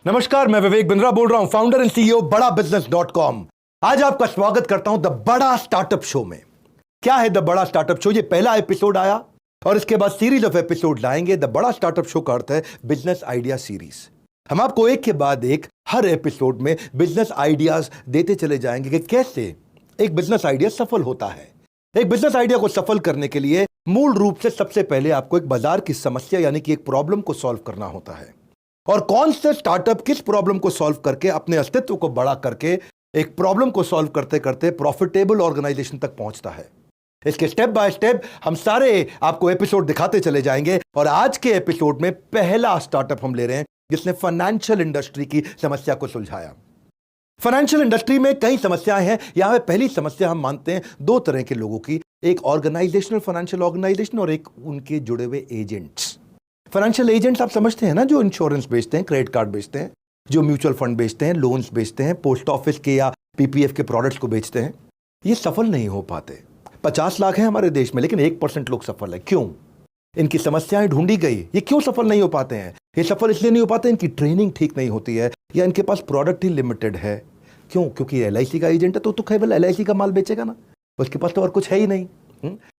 नमस्कार, मैं विवेक बिंद्रा बोल रहा हूं, फाउंडर एंड सीईओ बड़ा बिजनेस.com। आज आपका स्वागत करता हूं द बड़ा स्टार्टअप शो में। क्या है द बड़ा स्टार्टअप शो? ये पहला एपिसोड आया और इसके बाद सीरीज ऑफ एपिसोड लाएंगे। द बड़ा स्टार्टअप शो का अर्थ है बिजनेस आइडिया सीरीज। हम आपको एक के बाद एक हर एपिसोड में बिजनेस आइडियाज देते चले जाएंगे कि कैसे एक बिजनेस आइडिया सफल होता है। एक बिजनेस आइडिया को सफल करने के लिए मूल रूप से सबसे पहले आपको एक बाजार की समस्या यानी कि एक प्रॉब्लम को सॉल्व करना होता है। और कौन से स्टार्टअप किस प्रॉब्लम को सॉल्व करके अपने अस्तित्व को बड़ा करके एक प्रॉब्लम को सॉल्व करते करते प्रॉफिटेबल ऑर्गेनाइजेशन तक पहुंचता है। इसके स्टेप बाय स्टेप हम सारे आपको एपिसोड दिखाते चले जाएंगे। और आज के एपिसोड में पहला स्टार्टअप हम ले रहे हैं जिसने फाइनेंशियल इंडस्ट्री की समस्या को सुलझाया। फाइनेंशियल इंडस्ट्री में कई समस्याएं हैं। यहां पे पहली समस्या हम मानते हैं दो तरह के लोगों की, एक ऑर्गेनाइजेशनल फाइनेंशियल ऑर्गेनाइजेशन और एक उनके जुड़े हुए एजेंट्स। फाइनेंशियल एजेंट्स आप समझते हैं ना, जो इंश्योरेंस बेचते हैं, क्रेडिट कार्ड बेचते हैं, जो म्यूचुअल फंड बेचते हैं, लोन्स बेचते हैं, पोस्ट ऑफिस के या पीपीएफ के प्रोडक्ट्स को बेचते हैं। ये सफल नहीं हो पाते। 50 लाख हैं हमारे देश में, लेकिन 1% लोग सफल है। क्यों? इनकी समस्याएं ढूंढी गई। ये क्यों सफल नहीं हो पाते हैं? ये सफल इसलिए नहीं हो पाते, इनकी ट्रेनिंग ठीक नहीं होती है या इनके पास प्रोडक्ट ही लिमिटेड है। क्यों? क्योंकि एलआईसी का एजेंट है तो केवल एलआईसी का माल बेचेगा ना, उसके पास तो और कुछ है ही नहीं।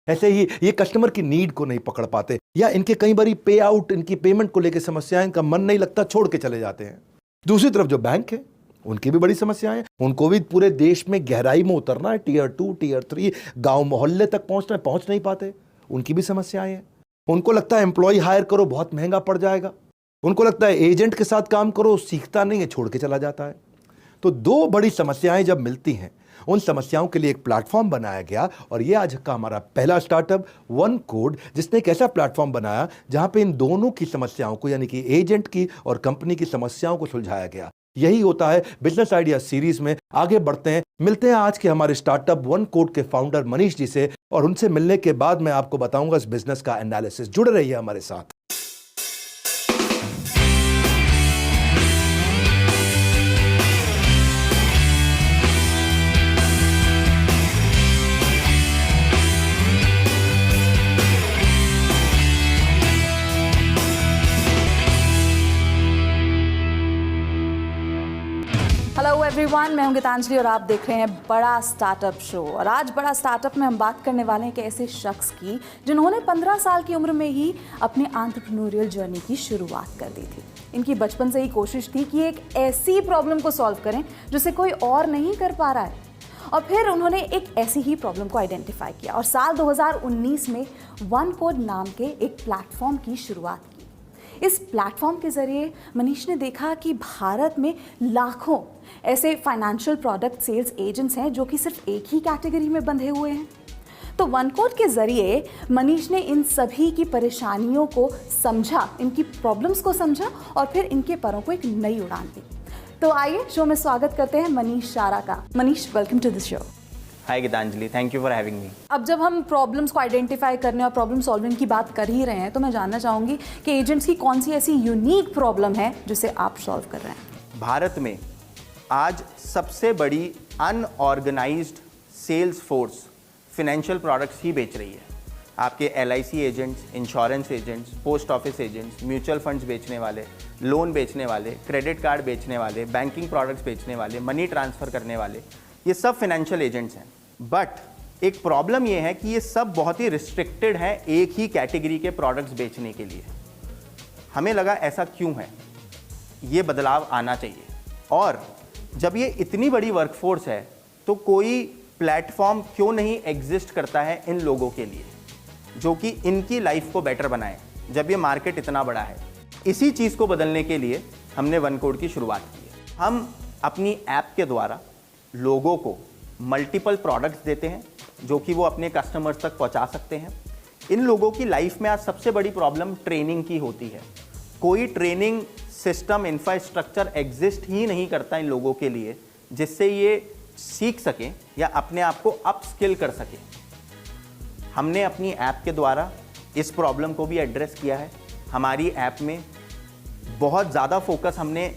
ऐसे ही ये कस्टमर की नीड को नहीं पकड़ पाते, या इनके कई बारी पे आउट, इनकी पेमेंट को लेकर समस्याएं, इनका मन नहीं लगता, छोड़ के चले जाते हैं। दूसरी तरफ जो बैंक है उनकी भी बड़ी समस्याएं हैं। उनको भी पूरे देश में गहराई में उतरना है, टियर 2 टियर 3 गांव मोहल्ले तक पहुंचना है, पहुंच नहीं पाते। उनकी भी समस्याएं हैं। उनको लगता है एम्प्लॉय हायर करो, बहुत महंगा पड़ जाएगा। उनको लगता है एजेंट के साथ काम करो, सीखता नहीं है, छोड़ के चला जाता है। तो दो बड़ी समस्याएं जब मिलती हैं, उन समस्याओं के लिए एक प्लेटफॉर्म बनाया गया। और यह आज का हमारा पहला स्टार्टअप वन कोड, जिसने एक ऐसा प्लेटफॉर्म बनाया जहां पे इन दोनों की समस्याओं को, यानी कि एजेंट की और कंपनी की समस्याओं को सुलझाया गया। यही होता है बिजनेस आइडिया सीरीज में। आगे बढ़ते हैं, मिलते हैं आज के हमारे स्टार्टअप वन कोड के फाउंडर मनीष जी से, और उनसे मिलने के बाद मैं आपको बताऊंगा इस बिजनेस का एनालिसिस। जुड़े रहिए हमारे साथ। हेलो एवरीवन, मैं हूं गीतांजलि और आप देख रहे हैं बड़ा स्टार्टअप शो। और आज बड़ा स्टार्टअप में हम बात करने वाले हैं एक ऐसे शख्स की जिन्होंने 15 साल की उम्र में ही अपनी एंटरप्रेन्योरियल जर्नी की शुरुआत कर दी थी। इनकी बचपन से ही कोशिश थी कि एक ऐसी प्रॉब्लम को सॉल्व करें जिसे कोई और नहीं कर पा रहा है। और फिर उन्होंने एक ऐसी ही प्रॉब्लम को आइडेंटिफाई किया और साल 2019 में वन कोड नाम के एक प्लेटफॉर्म की शुरुआत की। इस प्लेटफॉर्म के ज़रिए मनीष ने देखा कि भारत में लाखों ऐसे फाइनेंशियल प्रोडक्ट सेल्स एजेंट्स हैं जो कि सिर्फ एक ही कैटेगरी में बंधे हुए हैं। तो वन कोड के ज़रिए मनीष ने इन सभी की परेशानियों को समझा, इनकी प्रॉब्लम्स को समझा और फिर इनके परों को एक नई उड़ान दी। तो आइए शो में स्वागत करते हैं मनीष शारा का। Manish, welcome to the show. Hi Gitanjali, thank you for having me. अब जब हम प्रॉब्लम्स को आइडेंटिफाई करने और प्रॉब्लम सॉल्विंग की बात कर ही रहे हैं, तो मैं जानना चाहूँगी कि एजेंट्स की कौन सी ऐसी यूनिक प्रॉब्लम है जिसे आप सॉल्व कर रहे हैं। भारत में आज सबसे बड़ी unorganised sales force financial products ही बेच रही है। आपके LIC agents, insurance agents, post office agents, mutual funds बेचने वाले, लोन बेचने वाले, क्रेडिट कार्ड बेचने वाले, बैंकिंग प्रोडक्ट्स बेचने वाले, मनी ट्रांसफ़र करने वाले, ये सब फिनेंशियल एजेंट्स हैं। बट एक प्रॉब्लम ये है कि ये सब बहुत ही रिस्ट्रिक्टेड हैं एक ही कैटेगरी के प्रोडक्ट्स बेचने के लिए। हमें लगा ऐसा क्यों है, ये बदलाव आना चाहिए। और जब ये इतनी बड़ी वर्कफोर्स है तो कोई प्लेटफॉर्म क्यों नहीं एग्जिस्ट करता है इन लोगों के लिए जो कि इनकी लाइफ को बेटर बनाए, जब ये मार्केट इतना बड़ा है। इसी चीज़ को बदलने के लिए हमने वन कोड की शुरुआत की है। हम अपनी ऐप के द्वारा लोगों को मल्टीपल प्रोडक्ट्स देते हैं जो कि वो अपने कस्टमर्स तक पहुंचा सकते हैं। इन लोगों की लाइफ में आज सबसे बड़ी प्रॉब्लम ट्रेनिंग की होती है। कोई ट्रेनिंग सिस्टम, इंफ्रास्ट्रक्चर एग्जिस्ट ही नहीं करता इन लोगों के लिए जिससे ये सीख सकें या अपने आप को अप स्किल कर सकें। हमने अपनी ऐप के द्वारा इस प्रॉब्लम को भी एड्रेस किया है। हमारी ऐप में बहुत ज़्यादा फोकस हमने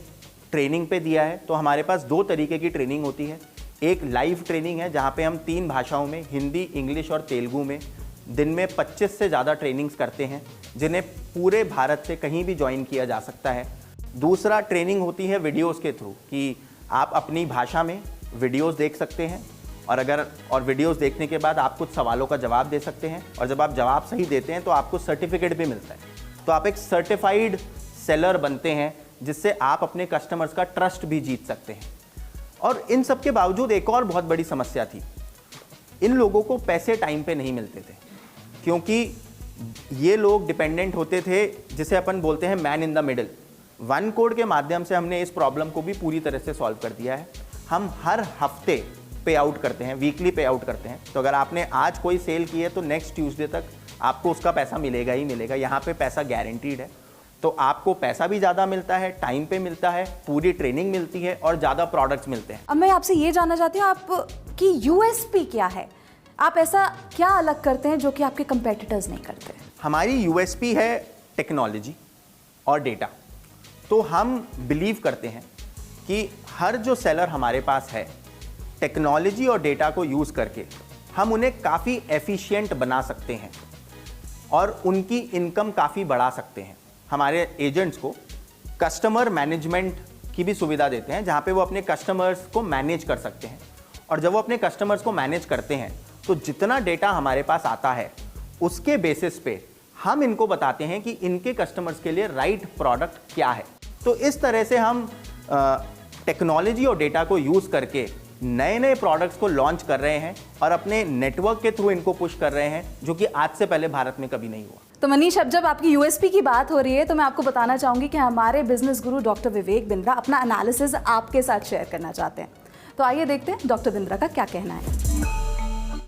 ट्रेनिंग पे दिया है। तो हमारे पास दो तरीके की ट्रेनिंग होती है। एक लाइव ट्रेनिंग है जहाँ पे हम 3 भाषाओं में, हिंदी, इंग्लिश और तेलुगु में दिन में 25 से ज़्यादा ट्रेनिंग्स करते हैं जिन्हें पूरे भारत से कहीं भी ज्वाइन किया जा सकता है। दूसरा ट्रेनिंग होती है वीडियोस के थ्रू कि आप अपनी भाषा में वीडियोस देख सकते हैं और वीडियोस देखने के बाद आप कुछ सवालों का जवाब दे सकते हैं और जब आप जवाब सही देते हैं तो आपको सर्टिफिकेट भी मिलता है। तो आप एक सर्टिफाइड सेलर बनते हैं जिससे आप अपने कस्टमर्स का ट्रस्ट भी जीत सकते हैं। और इन सब के बावजूद एक और बहुत बड़ी समस्या थी, इन लोगों को पैसे टाइम पे नहीं मिलते थे क्योंकि ये लोग डिपेंडेंट होते थे, जिसे अपन बोलते हैं man in the middle. One code के माध्यम से हमने इस प्रॉब्लम को भी पूरी तरह से सॉल्व कर दिया है। हम हर हफ्ते पे आउट करते हैं, वीकली पे आउट करते हैं। तो अगर आपने आज कोई सेल की है तो नेक्स्ट ट्यूसडे तक आपको उसका पैसा मिलेगा ही मिलेगा। यहाँ पे पैसा गारंटीड है, तो आपको पैसा भी ज़्यादा मिलता है, टाइम पे मिलता है, पूरी ट्रेनिंग मिलती है और ज़्यादा प्रोडक्ट्स मिलते हैं। अब मैं आपसे ये जानना चाहती हूँ आपकी यूएसपी क्या है, आप ऐसा क्या अलग करते हैं जो कि आपके कंपेटिटर्स नहीं करते? हमारी यूएसपी है टेक्नोलॉजी और डेटा। तो हम बिलीव करते हैं कि हर जो सेलर हमारे पास है, टेक्नोलॉजी और डेटा को यूज़ करके हम उन्हें काफ़ी एफिशिएंट बना सकते हैं और उनकी इनकम काफ़ी बढ़ा सकते हैं। हमारे एजेंट्स को कस्टमर मैनेजमेंट की भी सुविधा देते हैं जहाँ पे वो अपने कस्टमर्स को मैनेज कर सकते हैं। और जब वो अपने कस्टमर्स को मैनेज करते हैं तो जितना डेटा हमारे पास आता है उसके बेसिस पे हम इनको बताते हैं कि इनके कस्टमर्स के लिए राइट प्रोडक्ट क्या है। तो इस तरह से हम टेक्नोलॉजी और डेटा को यूज़ करके नए नए प्रोडक्ट्स को लॉन्च कर रहे हैं और अपने नेटवर्क के थ्रू इनको पुश कर रहे हैं, जो कि आज से पहले भारत में कभी नहीं हुआ। तो मनीष, अब जब आपकी यूएसपी की बात हो रही है तो मैं आपको बताना चाहूंगी कि हमारे बिजनेस गुरु डॉक्टर विवेक बिंद्रा अपना एनालिसिस आपके साथ शेयर करना चाहते हैं। तो आइए देखते हैं डॉक्टर बिंद्रा का क्या कहना है।